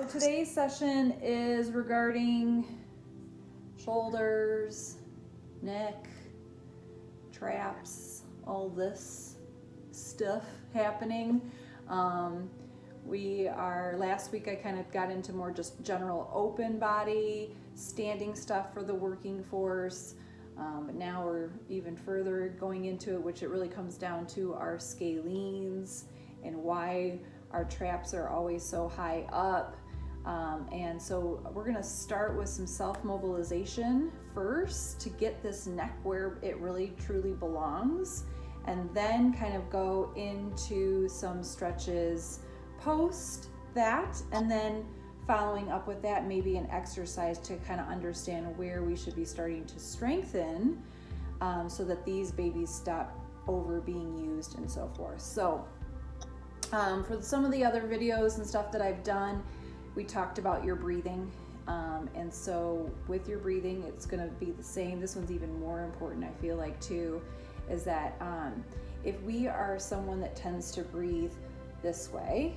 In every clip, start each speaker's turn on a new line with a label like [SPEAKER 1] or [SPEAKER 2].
[SPEAKER 1] today's session is regarding shoulders, neck, traps, all this stuff happening. Last week I kind of got into more just general open body, standing stuff for the working force. But now we're even further going into it, which it really comes down to our scalenes and why our traps are always so high up. And so we're gonna start with some self-mobilization first to get this neck where it really truly belongs, and then kind of go into some stretches post that, and then following up with that, maybe an exercise to kind of understand where we should be starting to strengthen so that these babies stop over being used and so forth. So for some of the other videos and stuff that I've done, we talked about your breathing. And so with your breathing, it's going to be the same. This one's even more important, I feel like, too, is that if we are someone that tends to breathe this way,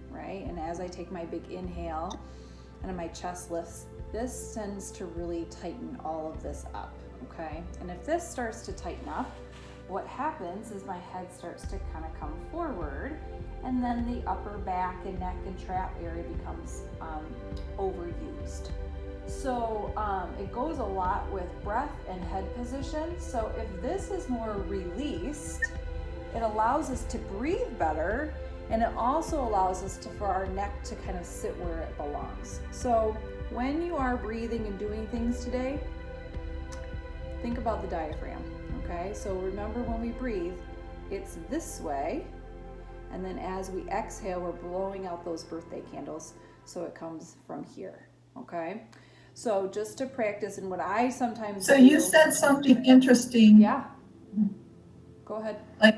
[SPEAKER 1] right? And as I take my big inhale and my chest lifts, this tends to really tighten all of this up, okay? And if this starts to tighten up, what happens is my head starts to kind of come forward, and then the upper back and neck and trap area becomes overused. So it goes a lot with breath and head position. So if this is more released, it allows us to breathe better, and it also allows us for our neck to kind of sit where it belongs. So when you are breathing and doing things today, think about the diaphragm, okay? So remember, when we breathe, it's this way, and then as we exhale, we're blowing out those birthday candles, so it comes from here, okay? So just to practice, and what I sometimes
[SPEAKER 2] So you said something interesting.
[SPEAKER 1] Yeah, go ahead.
[SPEAKER 2] Like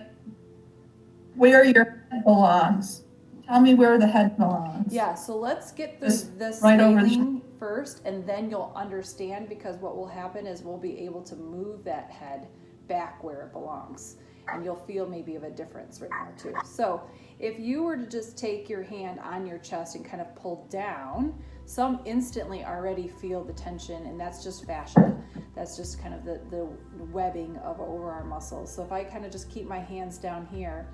[SPEAKER 2] where your head belongs. Tell me where the head belongs.
[SPEAKER 1] Yeah, so let's get this
[SPEAKER 2] right over
[SPEAKER 1] scaling first, and then you'll understand, because what will happen is we'll be able to move that head back where it belongs, and you'll feel maybe of a difference right now too. So if you were to just take your hand on your chest and kind of pull down, some instantly already feel the tension, and that's just fascia. That's just kind of the webbing of over our muscles. So if I kind of just keep my hands down here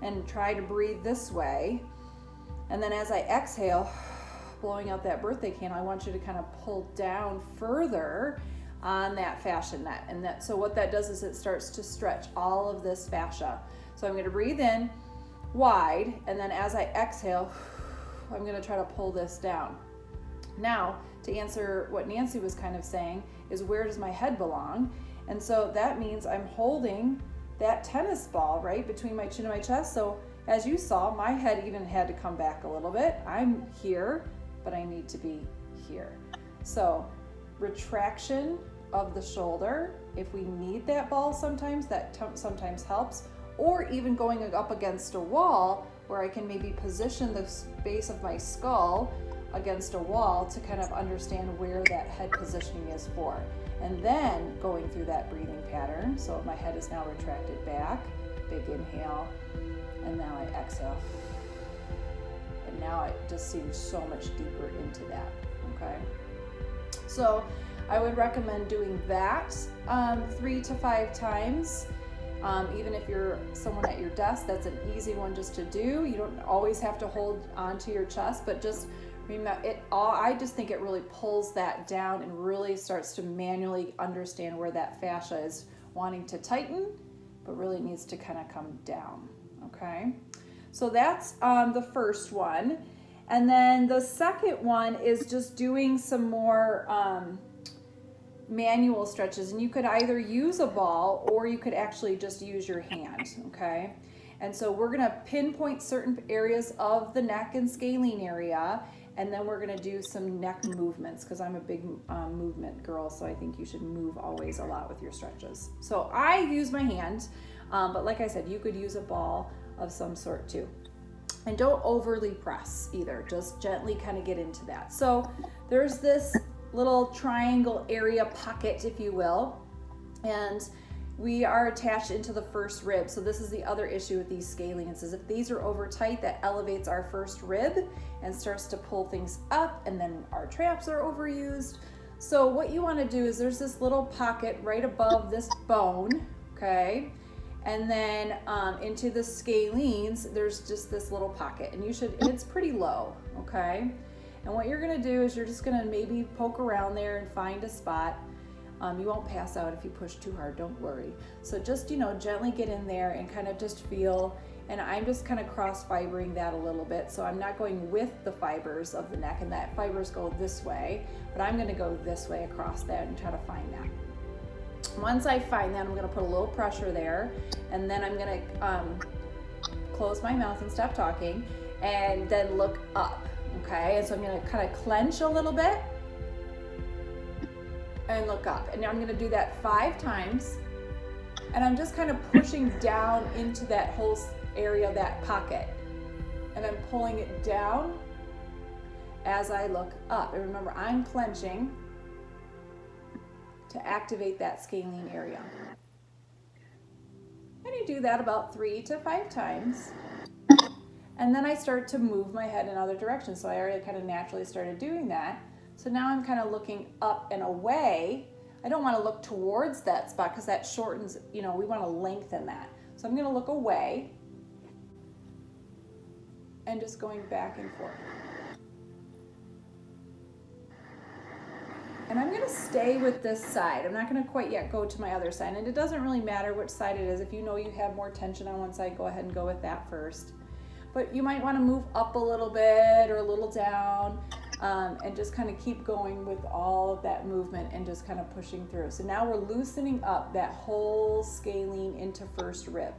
[SPEAKER 1] and try to breathe this way, and then as I exhale, blowing out that birthday candle, I want you to kind of pull down further on that fascia net. And so what that does is it starts to stretch all of this fascia. So I'm going to breathe in wide, and then as I exhale, I'm going to try to pull this down. Now, to answer what Nancy was kind of saying, is where does my head belong? And so that means I'm holding that tennis ball right between my chin and my chest. So as you saw, my head even had to come back a little bit. I'm here, but I need to be here. So retraction of the shoulder, if we need that ball sometimes, that sometimes helps, or even going up against a wall where I can maybe position the base of my skull against a wall to kind of understand where that head positioning is for. And then going through that breathing pattern. So my head is now retracted back, big inhale, and now I exhale. And now it just seems so much deeper into that, okay? So I would recommend doing that 3 to 5 times. Even if you're someone at your desk, that's an easy one just to do. You don't always have to hold onto your chest, but just remember it all. I just think it really pulls that down and really starts to manually understand where that fascia is wanting to tighten, but really needs to kind of come down, okay? So that's the first one. And then the second one is just doing some more manual stretches, and you could either use a ball or you could actually just use your hand, okay? And so we're gonna pinpoint certain areas of the neck and scalene area, and then we're gonna do some neck movements, because I'm a big movement girl, so I think you should move always a lot with your stretches. So I use my hand, but like I said, you could use a ball of some sort too. And don't overly press either, just gently kind of get into that. So there's this little triangle area pocket, if you will, and we are attached into the first rib. So this is the other issue with these scalenes, is if these are over tight, that elevates our first rib and starts to pull things up, and then our traps are overused. So what you want to do is there's this little pocket right above this bone, okay? And then into the scalenes, there's just this little pocket, and it's pretty low, okay? And what you're gonna do is you're just gonna maybe poke around there and find a spot. You won't pass out if you push too hard, don't worry. So just, gently get in there and kind of just feel, and I'm just kind of cross fibering that a little bit. So I'm not going with the fibers of the neck, and that fibers go this way, but I'm gonna go this way across that and try to find that. Once I find that, I'm gonna put a little pressure there, and then I'm gonna close my mouth and stop talking, and then look up, okay? And so I'm gonna kind of clench a little bit, and look up. And now I'm gonna do that 5 times, and I'm just kind of pushing down into that whole area of that pocket, and I'm pulling it down as I look up. And remember, I'm clenching to activate that scalene area. And you do that about 3 to 5 times. And then I start to move my head in other directions. So I already kind of naturally started doing that. So now I'm kind of looking up and away. I don't want to look towards that spot because that shortens, we want to lengthen that. So I'm going to look away and just going back and forth. And I'm gonna stay with this side. I'm not gonna quite yet go to my other side. And it doesn't really matter which side it is. If you know you have more tension on one side, go ahead and go with that first. But you might wanna move up a little bit or a little down, and just kind of keep going with all of that movement and just kind of pushing through. So now we're loosening up that whole scalene into first rib.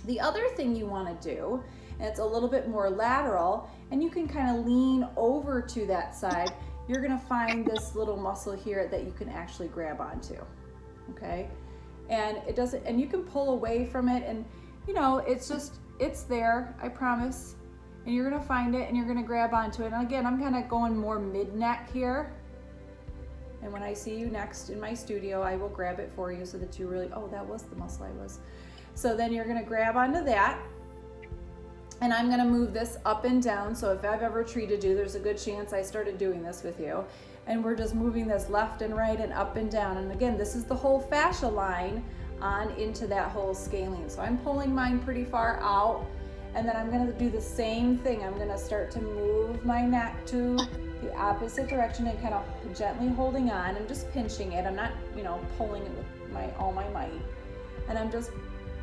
[SPEAKER 1] The other thing you wanna do, and it's a little bit more lateral, and you can kind of lean over to that side, you're gonna find this little muscle here that you can actually grab onto, okay? And and you can pull away from it, and it's there, I promise. And you're gonna find it and you're gonna grab onto it. And again, I'm kind of going more mid-neck here. And when I see you next in my studio, I will grab it for you so that you really, oh, that was the muscle I was. So then you're gonna grab onto that. And I'm gonna move this up and down. So if I've ever treated you, there's a good chance I started doing this with you. And we're just moving this left and right and up and down. And again, this is the whole fascia line on into that whole scalene. So I'm pulling mine pretty far out. And then I'm gonna do the same thing. I'm gonna start to move my neck to the opposite direction and kind of gently holding on. I'm just pinching it. I'm not, pulling it with all my might. And I'm just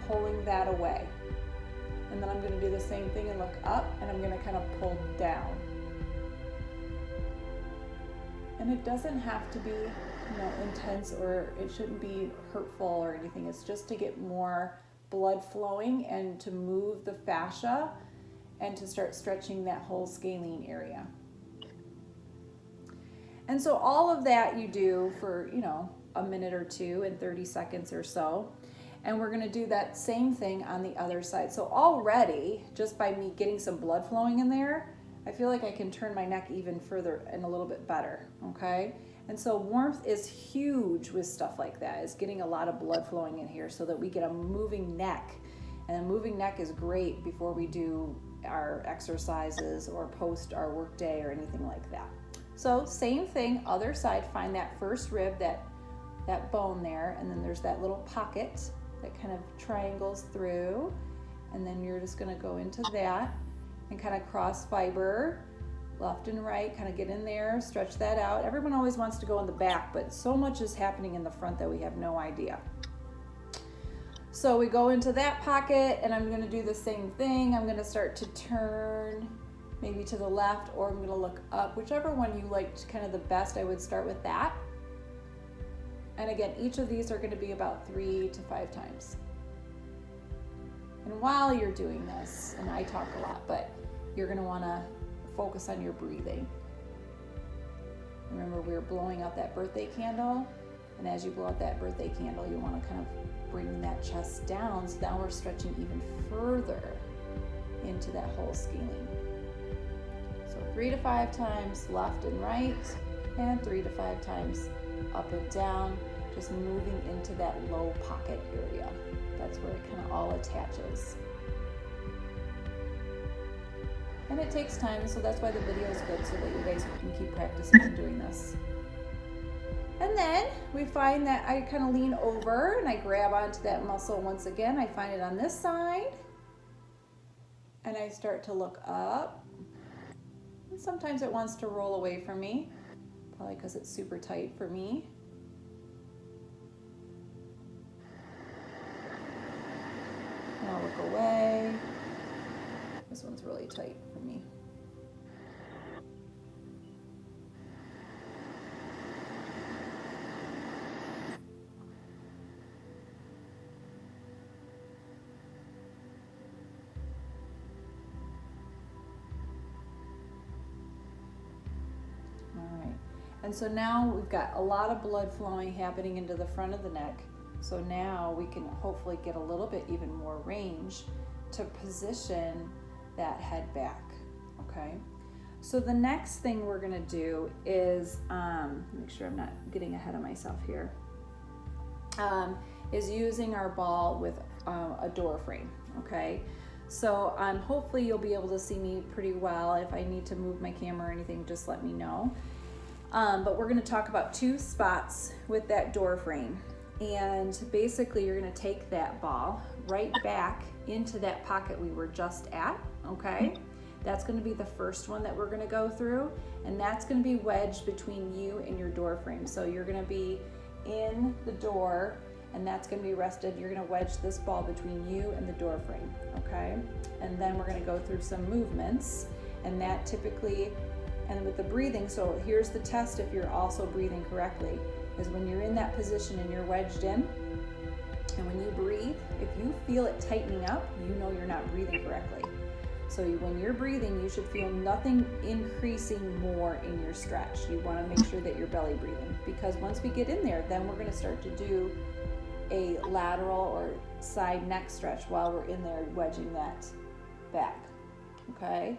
[SPEAKER 1] pulling that away. And then I'm gonna do the same thing and look up, and I'm gonna kind of pull down. And it doesn't have to be, intense, or it shouldn't be hurtful or anything. It's just to get more blood flowing and to move the fascia and to start stretching that whole scalene area. And so all of that you do for, a minute or two and 30 seconds or so. And we're gonna do that same thing on the other side. So already, just by me getting some blood flowing in there, I feel like I can turn my neck even further and a little bit better, okay? And so warmth is huge with stuff like that, is getting a lot of blood flowing in here so that we get a moving neck. And a moving neck is great before we do our exercises or post our work day or anything like that. So same thing, other side, find that first rib, that bone there, and then there's that little pocket that kind of triangles through, and then you're just gonna go into that and kind of cross fiber left and right, kind of get in there, stretch that out. Everyone always wants to go in the back, but so much is happening in the front that we have no idea. So we go into that pocket, and I'm gonna do the same thing. I'm gonna start to turn maybe to the left, or I'm gonna look up, whichever one you liked kind of the best. I would start with that. And again, each of these are going to be about 3 to 5 times. And while you're doing this, and I talk a lot, but you're going to want to focus on your breathing. Remember, we're blowing out that birthday candle, and as you blow out that birthday candle, you want to kind of bring that chest down, so now we're stretching even further into that whole scalene. So 3 to 5 times left and right, and 3 to 5 times up and down. just moving into that low pocket area. That's where it kind of all attaches. And it takes time, so that's why the video is good, so that you guys can keep practicing and doing this. And then we find that I kind of lean over and I grab onto that muscle once again. I find it on this side. And I start to look up. And sometimes it wants to roll away from me, probably because it's super tight for me. And I'll look away. This one's really tight for me. And so now we've got a lot of blood flowing happening into the front of the neck. So now we can hopefully get a little bit even more range to position that head back, okay? So the next thing we're gonna do is, make sure I'm not getting ahead of myself here, is using our ball with a door frame, okay? So hopefully you'll be able to see me pretty well. If I need to move my camera or anything, just let me know. But we're going to talk about two spots with that door frame. And basically you're going to take that ball right back into that pocket we were just at, okay? That's going to be the first one that we're going to go through, and that's going to be wedged between you and your door frame. So you're going to be in the door, and that's going to be rested. You're going to wedge this ball between you and the door frame, okay? And then we're going to go through some movements, and that typically, and with the breathing, so here's the test if you're also breathing correctly, is when you're in that position and you're wedged in, and when you breathe, if you feel it tightening up, you know you're not breathing correctly. So when you're breathing, you should feel nothing increasing more in your stretch. You want to make sure that you're belly breathing, because once we get in there, then we're going to start to do a lateral or side neck stretch while we're in there wedging that back, okay?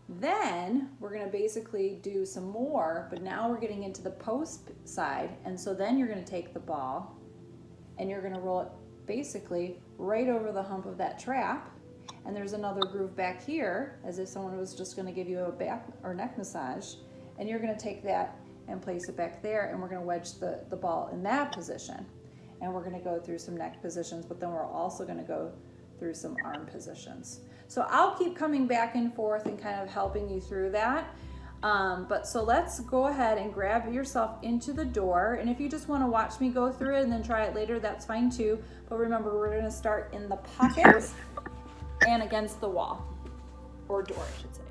[SPEAKER 1] Then we're going to basically do some more, but now we're getting into the post side. And so then you're going to take the ball and you're going to roll it basically right over the hump of that trap. And there's another groove back here, as if someone was just going to give you a back or neck massage. And you're going to take that and place it back there, and we're going to wedge the ball in that position. And we're going to go through some neck positions, but then we're also going to go through some arm positions. So I'll keep coming back and forth and kind of helping you through that. But so let's go ahead and grab yourself into the door. And if you just want to watch me go through it and then try it later, that's fine too. But remember, we're going to start in the pocket and against the wall, or door, I should say.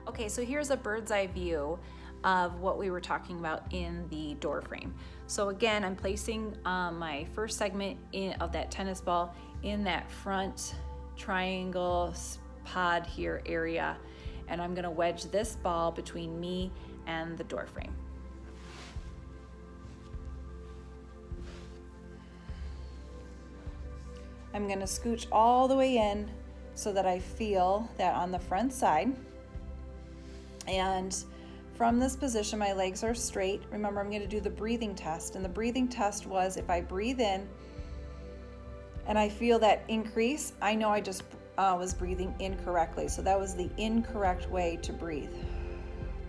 [SPEAKER 1] Okay, so here's a bird's eye view of what we were talking about in the door frame. So again, I'm placing my first segment of that tennis ball in that front triangle pod here area, and I'm going to wedge this ball between me and the door frame. I'm going to scooch all the way in so that I feel that on the front side, and from this position my legs are straight. Remember, I'm going to do the breathing test, and the breathing test was if I breathe in and I feel that increase, I know I just was breathing incorrectly. So that was the incorrect way to breathe.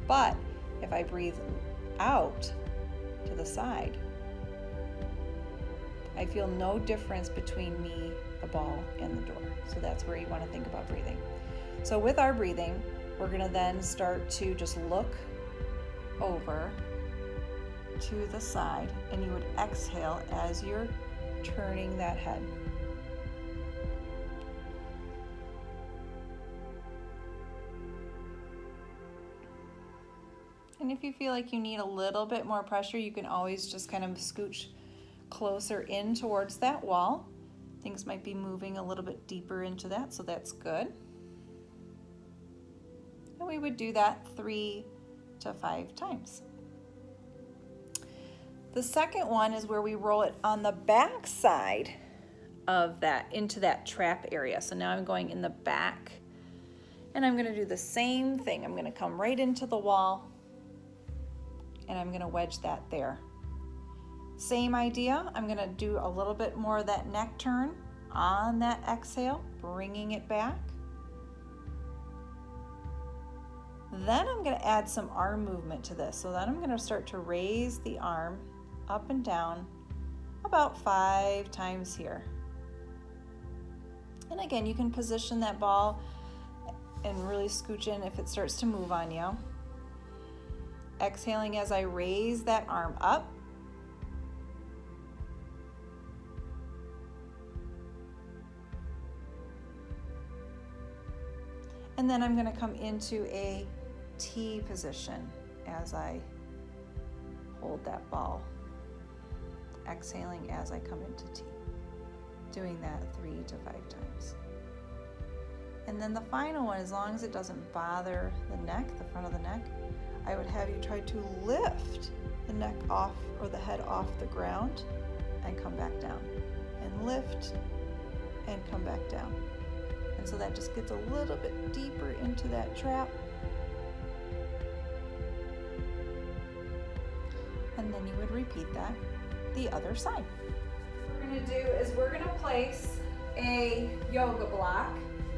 [SPEAKER 1] But if I breathe out to the side, I feel no difference between me, the ball, and the door. So that's where you want to think about breathing. So with our breathing, we're going to then start to just look over to the side, and you would exhale as you're turning that head. And if you feel like you need a little bit more pressure, you can always just kind of scooch closer in towards that wall. Things might be moving a little bit deeper into that, so that's good. And we would do that 3 to 5 times. The second one is where we roll it on the back side of that into that trap area. So now I'm going in the back, and I'm going to do the same thing. I'm going to come right into the wall, and I'm going to wedge that there.
[SPEAKER 3] Same idea. I'm going to do a little bit more of that neck turn on that exhale, bringing it back. Then I'm going to add some arm movement to this. So then I'm going to start to raise the arm up and down about 5 times here. And again, you can position that ball and really scooch in if it starts to move on you. Exhaling as I raise that arm up. And then I'm going to come into a T position as I hold that ball. Exhaling as I come into T. Doing that 3 to 5 times. And then the final one, as long as it doesn't bother the neck, the front of the neck, I would have you try to lift the neck off or the head off the ground and come back down. And lift and come back down. And so that just gets a little bit deeper into that trap. And then you would repeat that the other side.
[SPEAKER 1] What we're going to do is we're going to place a yoga block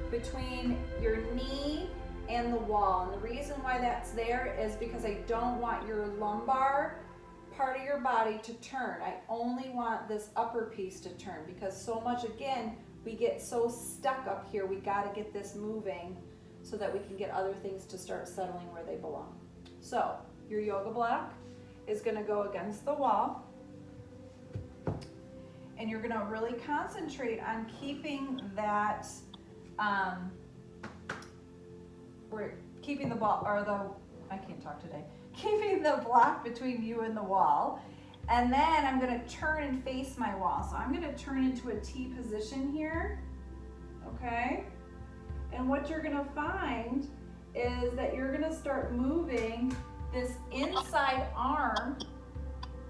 [SPEAKER 1] between your knee and the wall. And the reason why that's there is because I don't want your lumbar part of your body to turn. I only want this upper piece to turn because so much, again, we get so stuck up here. We got to get this moving so that we can get other things to start settling where they belong. So your yoga block is going to go against the wall. And you're going to really concentrate on keeping that, we're keeping the ball, or the, I can't talk today, keeping the block between you and the wall. And then I'm going to turn and face my wall. So I'm going to turn into a T position here, okay? And what you're going to find is that you're going to start moving this inside arm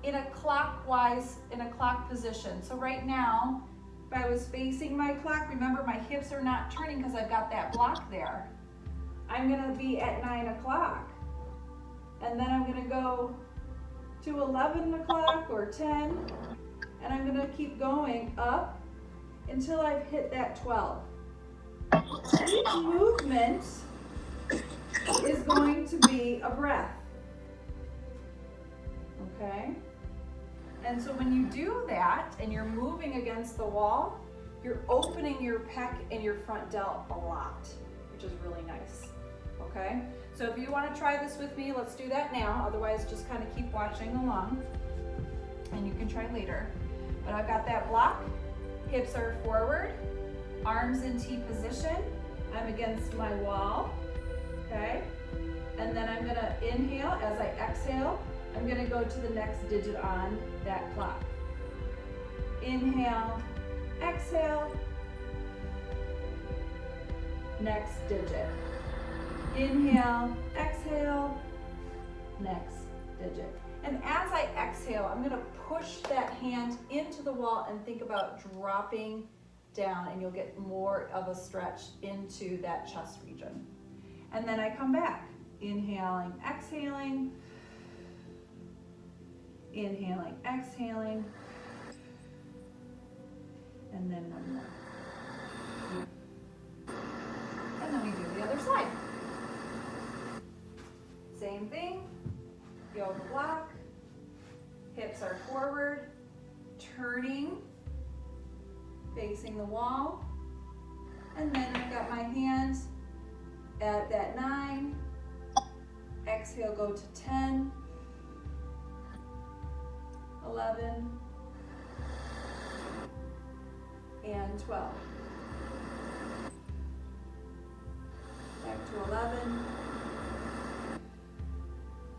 [SPEAKER 1] in a clock position. So right now, if I was facing my clock, remember my hips are not turning because I've got that block there. I'm going to be at 9 o'clock. And then I'm going to go to 11 o'clock or 10, and I'm going to keep going up until I've hit that 12. Each movement is going to be a breath. Okay? And so when you do that and you're moving against the wall, you're opening your pec and your front delt a lot, which is really nice. Okay? So if you want to try this with me, let's do that now. Otherwise, just kind of keep watching along and you can try later. But I've got that block, hips are forward, arms in T position. I'm against my wall, okay? And then I'm gonna inhale. As I exhale, I'm gonna go to the next digit on that clock. Inhale, exhale, next digit. Inhale, exhale, next digit. And as I exhale, I'm gonna push that hand into the wall and think about dropping down, and you'll get more of a stretch into that chest region. And then I come back, inhaling, exhaling, inhaling, exhaling, and then one more. And then we do the other side. Same thing, yoga block, hips are forward, turning, facing the wall, and then I've got my hands at that 9, exhale, go to 10, 11, and 12. Back to 11.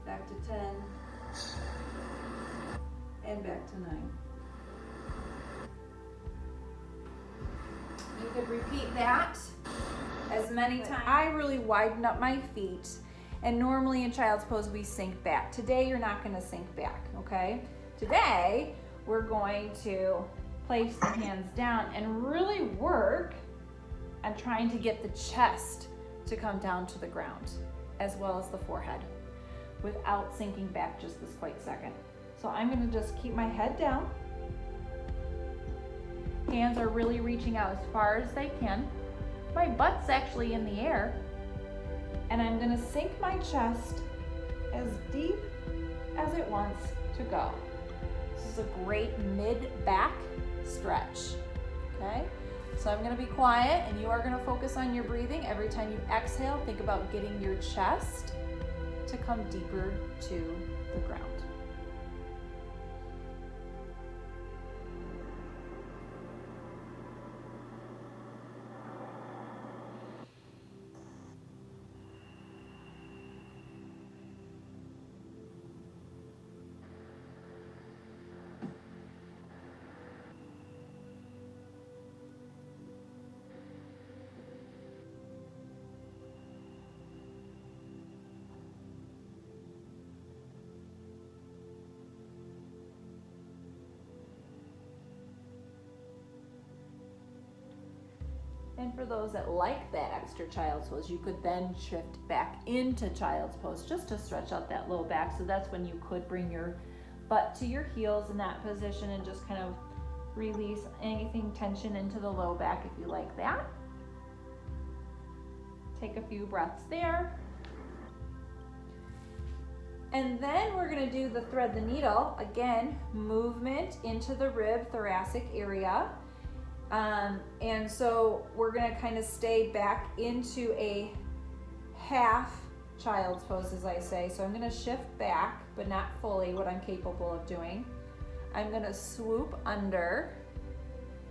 [SPEAKER 1] Back to 10, and back to 9. You could repeat that as many times. I really widen up my feet, and normally in child's pose we sink back. Today you're not going to sink back, okay? Today we're going to place the hands down and really work on trying to get the chest to come down to the ground, as well as the forehead, without sinking back just this quite second. So I'm gonna just keep my head down. Hands are really reaching out as far as they can. My butt's actually in the air. And I'm gonna sink my chest as deep as it wants to go. This is a great mid-back stretch, okay? So I'm gonna be quiet and you are gonna focus on your breathing. Every time you exhale, think about getting your chest to come deeper to the ground. And for those that like that extra child's pose, you could then shift back into child's pose just to stretch out that low back. So that's when you could bring your butt to your heels in that position and just kind of release anything tension into the low back if you like that. Take a few breaths there. And then we're gonna do the thread the needle. Again, movement into the rib thoracic area. And so we're gonna kind of stay back into a half child's pose, as I say. So I'm gonna shift back, but not fully what I'm capable of doing. I'm gonna swoop under,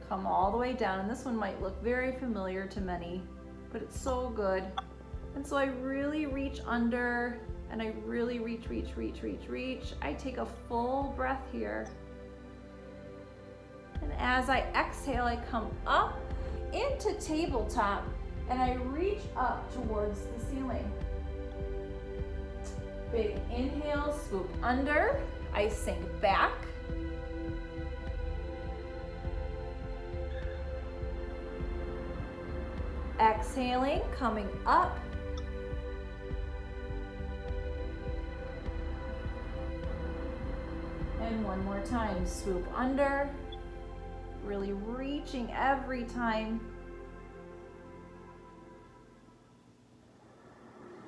[SPEAKER 1] come all the way down. And this one might look very familiar to many, but it's so good. And so I really reach under and I really reach. I take a full breath here. And as I exhale, I come up into tabletop and I reach up towards the ceiling. Big inhale, swoop under, I sink back. Exhaling, coming up. And one more time, swoop under. Really reaching every time.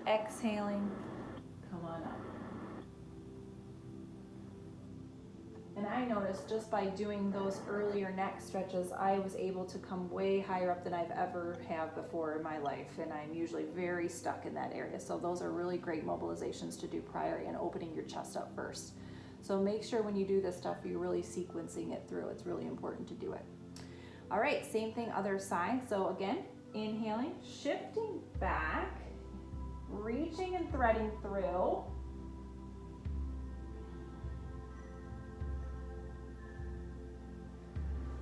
[SPEAKER 1] Exhaling, come on up. And I noticed just by doing those earlier neck stretches, I was able to come way higher up than I've ever have before in my life. And I'm usually very stuck in that area. So those are really great mobilizations to do prior and opening your chest up first. So make sure when you do this stuff, you're really sequencing it through. It's really important to do it. All right, same thing, other side. So again, inhaling, shifting back, reaching and threading through.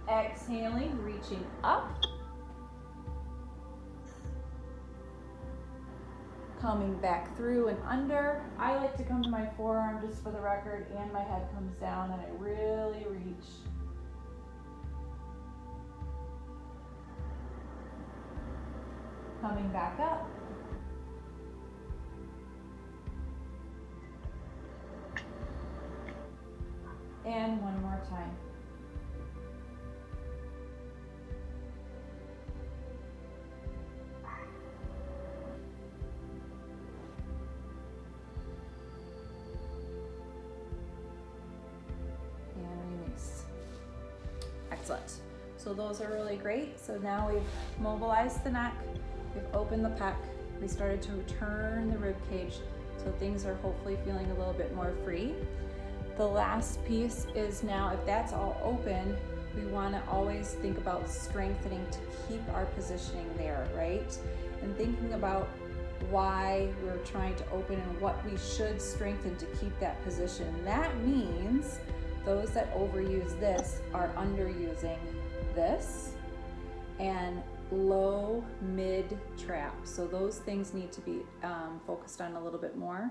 [SPEAKER 1] Exhaling, reaching up. Coming back through and under. I like to come to my forearm just for the record, and my head comes down and I really reach. Coming back up. And one more time. Excellent. So those are really great. So now we've mobilized the neck, we've opened the pec, we started to turn the rib cage, so things are hopefully feeling a little bit more free. The last piece is now, if that's all open, we want to always think about strengthening to keep our positioning there, right? And thinking about why we're trying to open and what we should strengthen to keep that position. That means those that overuse this are underusing this and low mid trap. So those things need to be focused on a little bit more.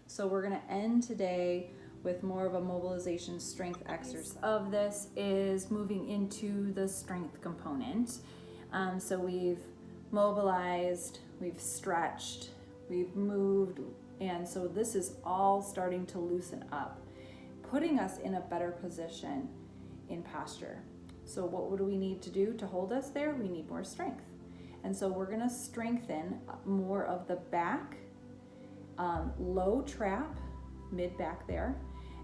[SPEAKER 1] So we're gonna end today with more of a mobilization strength exercise. Of this is moving into the strength component. So we've mobilized, we've stretched, we've moved, and so this is all starting to loosen up. putting us in a better position in posture. So what do we need to do to hold us there? We need more strength. And so we're gonna strengthen more of the back, low trap, mid back there,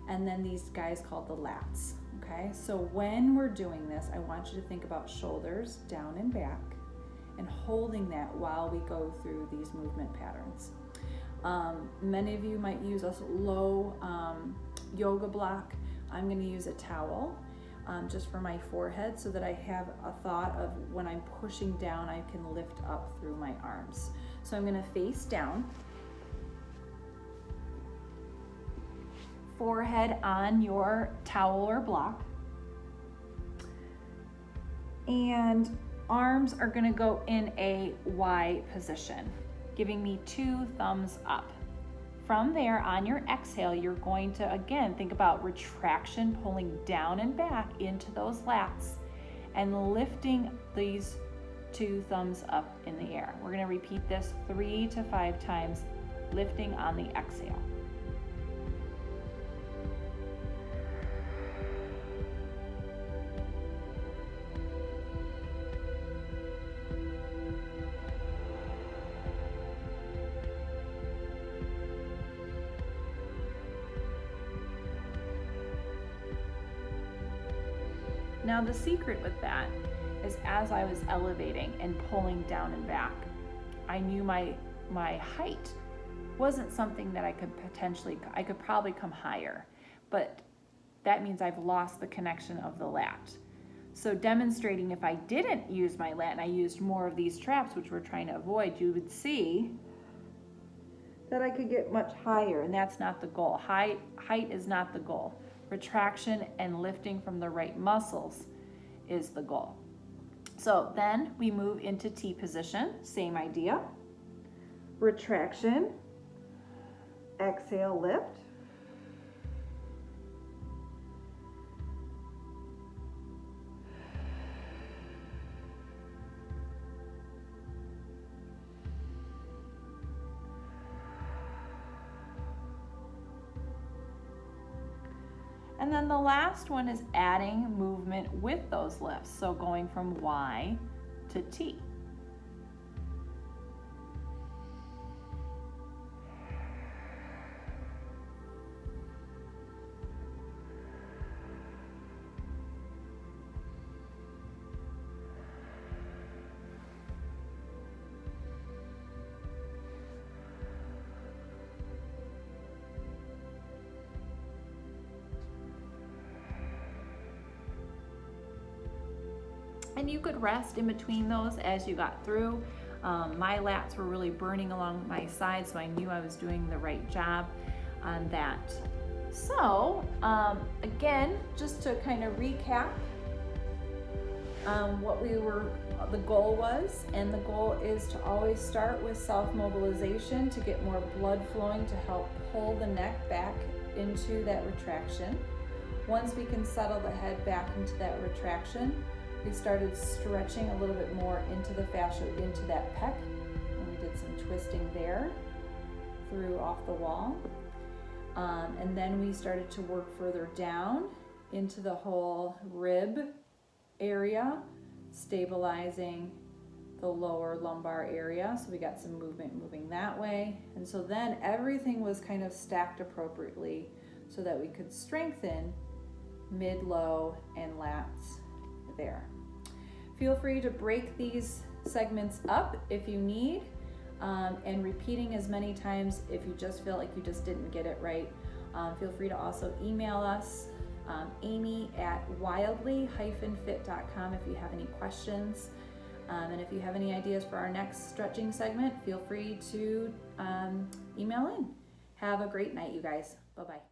[SPEAKER 1] and then these guys called the lats, okay? So when we're doing this, I want you to think about shoulders down and back and holding that while we go through these movement patterns. Many of you might use a low yoga block. I'm gonna use a towel just for my forehead so that I have a thought of when I'm pushing down, I can lift up through my arms. So I'm gonna face down, forehead on your towel or block, and arms are gonna go in a Y position, giving me 2 thumbs up. From there, on your exhale, you're going to, again, think about retraction, pulling down and back into those lats and lifting these 2 thumbs up in the air. We're gonna repeat this 3 to 5 times, lifting on the exhale. Now the secret with that is as I was elevating and pulling down and back, I knew my height wasn't something that I could probably come higher, but that means I've lost the connection of the lat. So demonstrating if I didn't use my lat and I used more of these traps, which we're trying to avoid, you would see that I could get much higher, and that's not the goal. Height is not the goal. Retraction and lifting from the right muscles is the goal. So then we move into T position, same idea. Retraction, exhale, lift. And then the last one is adding movement with those lifts. So going from Y to T. And you could rest in between those as you got through. My lats were really burning along my sides, so I knew I was doing the right job on that. So again, just to kind of recap what the goal was, and the goal is to always start with self-mobilization to get more blood flowing to help pull the neck back into that retraction. Once we can settle the head back into that retraction, we started stretching a little bit more into the fascia, into that pec, and we did some twisting there through off the wall. And then we started to work further down into the whole rib area, stabilizing the lower lumbar area. So we got some movement moving that way. And so then everything was kind of stacked appropriately so that we could strengthen mid, low, and lats there. Feel free to break these segments up if you need, and repeating as many times if you just feel like you just didn't get it right. Feel free to also email us, amy@wildly-fit.com if you have any questions. And if you have any ideas for our next stretching segment, feel free to email in. Have a great night, you guys. Bye-bye.